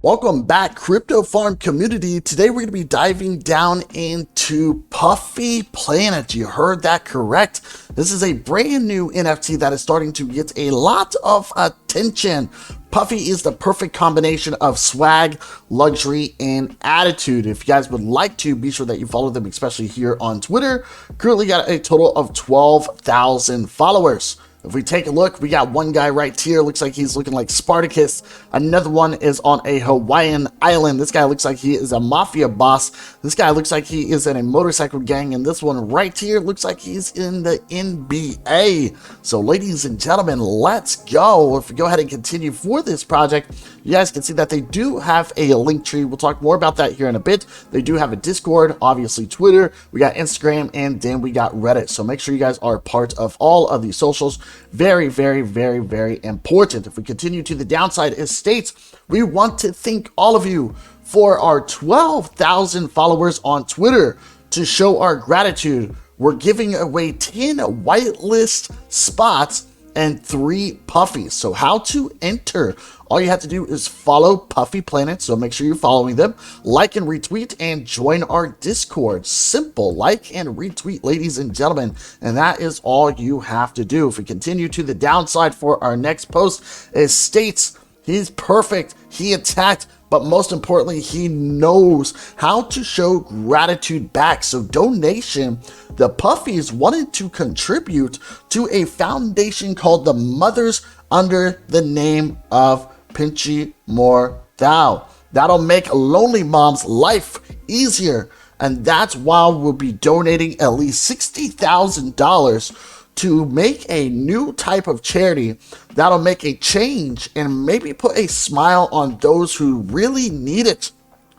Welcome back, Crypto Farm community. Today we're going to be diving down into Puffy Planet. You heard that correct. This is a brand new NFT that is starting to get a lot of attention. Puffy is the perfect combination of swag, luxury, and attitude. If you guys would like to, be sure that you follow them, especially here on Twitter. Currently got a total of 12,000 followers. If we take a look, we got one guy right here, looks like he's looking like Spartacus. Another one is on a Hawaiian island. This guy looks like he is a mafia boss. This guy looks like he is in a motorcycle gang. And this one right here looks like he's in the NBA. So ladies and gentlemen, let's go. If we go ahead and continue for this project, you guys can see that they do have a link tree. We'll talk more about that here in a bit. They do have a Discord, obviously Twitter, we got Instagram, and then we got Reddit. So make sure you guys are part of all of these socials. Very, very, very, very important. If we continue to the downside, it states we want to thank all of you for our 12,000 followers on Twitter. To show our gratitude, we're giving away 10 whitelist spots and 3 puffies. So how to enter? All you have to do is follow Puffy Planet, so make sure you're following them, like and retweet, and join our Discord. Simple, like and retweet, ladies and gentlemen, and that is all you have to do. If we continue to the downside for our next post, it states he's perfect, he attacked, but most importantly, he knows how to show gratitude back. So donation, the Puffies wanted to contribute to a foundation called the Mothers under the name of Pinchy More Thou. That'll make lonely mom's life easier. And that's why we'll be donating at least $60,000 to make a new type of charity that'll make a change and maybe put a smile on those who really need it.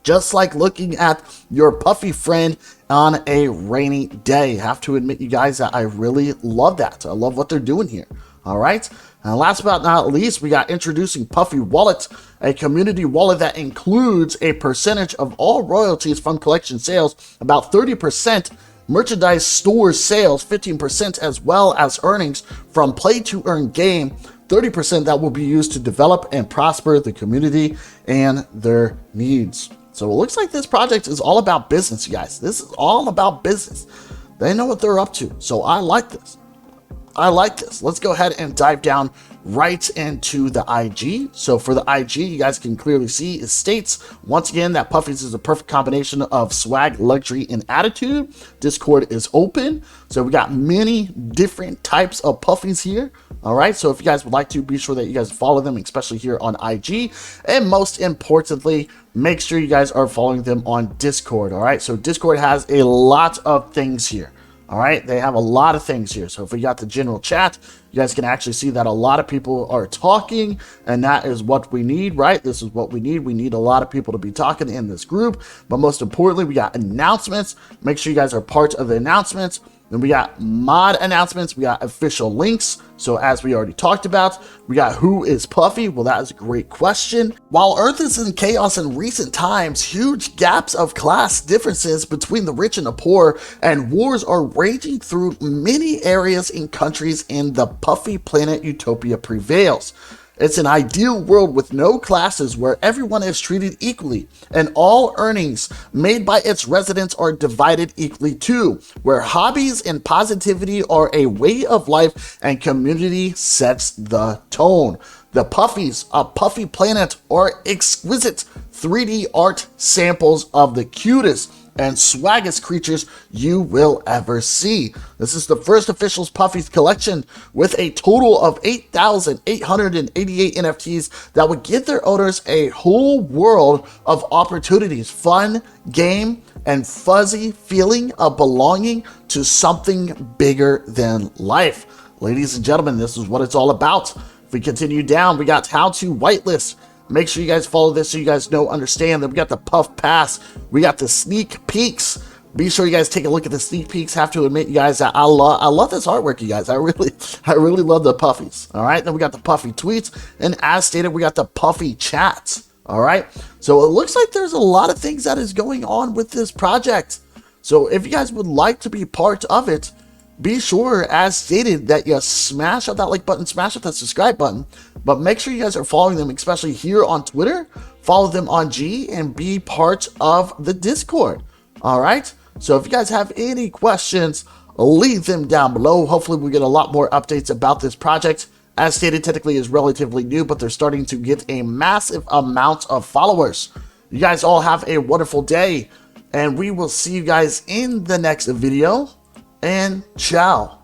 Just like looking at your Puffy friend on a rainy day. Have to admit, you guys, that I really love that. I love what they're doing here. All right. And last but not least, we got introducing Puffy Wallet, a community wallet that includes a percentage of all royalties from collection sales, about 30%, merchandise store sales, 15%, as well as earnings from play to earn game, 30% that will be used to develop and prosper the community and their needs. So it looks like this project is all about business, you guys. This is all about business. They know what they're up to. So I like this. Let's go ahead and dive down right into the IG. So for the IG, you guys can clearly see it states once again that Puffy's is a perfect combination of swag, luxury, and attitude. Discord is open, so we got many different types of Puffies here. All right, so if you guys would like to, be sure that you guys follow them, especially here on IG, and most importantly, make sure you guys are following them on Discord. All right, so Discord has a lot of things here. All right, they have a lot of things here. So if we got the general chat, you guys can actually see that a lot of people are talking, and that is what we need, right? This is what we need. We need a lot of people to be talking in this group. But most importantly, we got announcements. Make sure you guys are part of the announcements. Then we got mod announcements. We got official links. So as we already talked about, we got who is Puffy? Well, that is a great question. While Earth is in chaos in recent times, huge gaps of class differences between the rich and the poor, and wars are raging through many areas and countries, in the Puffy Planet utopia prevails. It's an ideal world with no classes, where everyone is treated equally, and all earnings made by its residents are divided equally too, where hobbies and positivity are a way of life and community sets the tone. The Puffies of Puffy Planet are exquisite 3D art samples of the cutest and swaggest creatures you will ever see. This is the first official Puffy's collection with a total of 8,888 NFTs that would give their owners a whole world of opportunities, fun, game, and fuzzy feeling of belonging to something bigger than life. Ladies and gentlemen, this is what it's all about. If we continue down, we got how to whitelist. Make sure you guys follow this so you guys know, understand that we got the Puff Pass. We got the sneak peeks. Be sure you guys take a look at the sneak peeks. Have to admit, you guys, that I love this artwork, you guys. I really love the Puffies. All right, then we got the Puffy tweets, and as stated, we got the Puffy chats. All right, so it looks like there's a lot of things that is going on with this project. So if you guys would like to be part of it, be sure, as stated, that you smash out that like button, smash out that subscribe button, but make sure you guys are following them, especially here on Twitter. Follow them on G and be part of the Discord. All right. So if you guys have any questions, leave them down below. Hopefully we get a lot more updates about this project. As stated, technically is relatively new, but they're starting to get a massive amount of followers. You guys all have a wonderful day, and we will see you guys in the next video, and ciao.